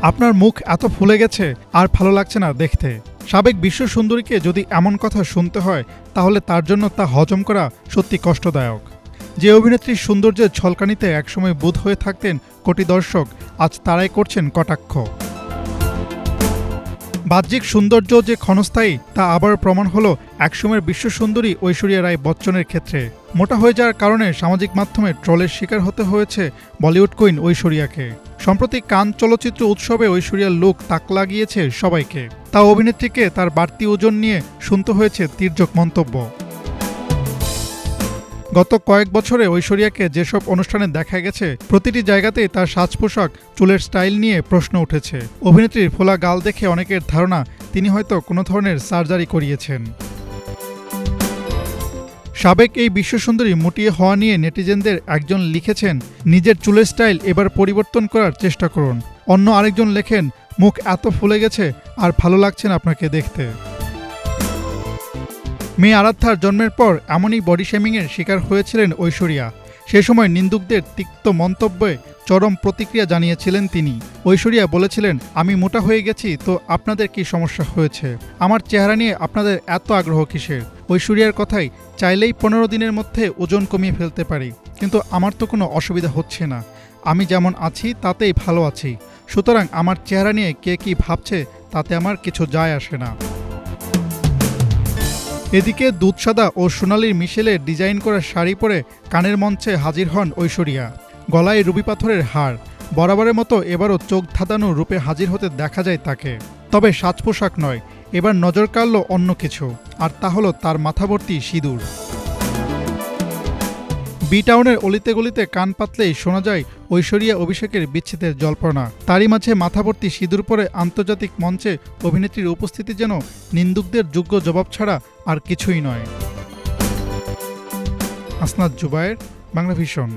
আপনার মুখ এত ফুলে গেছে আর ভালো লাগছে না দেখতে। সাবেক বিশ্ব সুন্দরীকে যদি এমন কথা শুনতে হয় তাহলে তার জন্য তা হজম করা সত্যি কষ্টদায়ক। যে অভিনেত্রীর সৌন্দর্যের ছলকানিতে একসময় বুঁদ হয়ে থাকতেন কোটি দর্শক, আজ তারাই করছেন কটাক্ষ। বাহ্যিক সৌন্দর্য যে ক্ষণস্থায়ী তা আবার প্রমাণ হলো একসময়ের বিশ্বসুন্দরী ঐশ্বরিয়া রায় বচ্চনের ক্ষেত্রে। মোটা হয়ে যাওয়ার কারণে সামাজিক মাধ্যমে ট্রলের শিকার হতে হয়েছে বলিউড কুইন ঐশ্বরিয়াকে। সম্প্রতি কান চলচ্চিত্র উৎসবে ঐশ্বরিয়ার লুক তাক লাগিয়েছে সবাইকে। তা অভিনেত্রীকে তার বাড়তি ওজন নিয়ে শুনতে হয়েছে তির্যক মন্তব্য। গত কয়েক বছরে ঐশ্বরিয়াকে যেসব অনুষ্ঠানে দেখা গেছে প্রতিটি জায়গাতেই তার সাজ পোশাক, চুলের স্টাইল নিয়ে প্রশ্ন উঠেছে। অভিনেত্রীর ফোলা গাল দেখে অনেকের ধারণা তিনি হয়তো কোনো ধরনের সার্জারি করিয়েছেন। সাবেক এই বিশ্বসুন্দরী মুটিয়ে হওয়া নিয়ে নেটিজেনদের একজন লিখেছেন, নিজের চুলের স্টাইল এবার পরিবর্তন করার চেষ্টা করুন। অন্য আরেকজন লেখেন, মুখ এত ফুলে গেছে আর ভালো লাগছে না আপনাকে দেখতে। মেয়ে আরাধ্যার জন্মের পর এমনই বডি শেমিংয়ের শিকার হয়েছিলেন ঐশ্বরিয়া। সে সময় নিন্দুকদের তিক্ত মন্তব্যে চরম প্রতিক্রিয়া জানিয়েছিলেন তিনি। ঐশ্বরিয়া বলেছিলেন, আমি মোটা হয়ে গেছি তো আপনাদের কি সমস্যা হয়েছে? আমার চেহারা নিয়ে আপনাদের এত আগ্রহ কিসের? ঐশ্বরিয়ার কথাই, চাইলেই 15 দিনের মধ্যে ওজন কমিয়ে ফেলতে পারি, কিন্তু আমার তো কোনো অসুবিধা হচ্ছে না। আমি যেমন আছি তাতেই ভালো আছি, সুতরাং আমার চেহারা নিয়ে কে কি ভাবছে তাতে আমার কিছু যায় আসে না। এদিকে দুধসাদা ও সোনালির মিশেলে ডিজাইন করা শাড়ি পরে কানের মঞ্চে হাজির হন ঐশ্বরিয়া। গলায় রুবি পাথরের হার। বরাবরের মতো এবারও চোখ ধাঁধানো রূপে হাজির হতে দেখা যায় তাকে। তবে সাজ পোশাক নয়, এবার নজর কাড়ল অন্য কিছু, আর তা হলো তার মাথাভর্তি সিঁদুর। বি টাউনের অলিতে গলিতে কান পাতলেই শোনা যায় ঐশ্বরিয়া অভিষেকের বিচ্ছেদের জল্পনা। তারই মাঝে মাথাভর্তি সিঁদুর পরে আন্তর্জাতিক মঞ্চে অভিনেত্রীর উপস্থিতি যেন নিন্দুকদের যোগ্য জবাব ছাড়া আর কিছুই নয়। আসনাদ জুবায়ের, বাংলা ভিশন।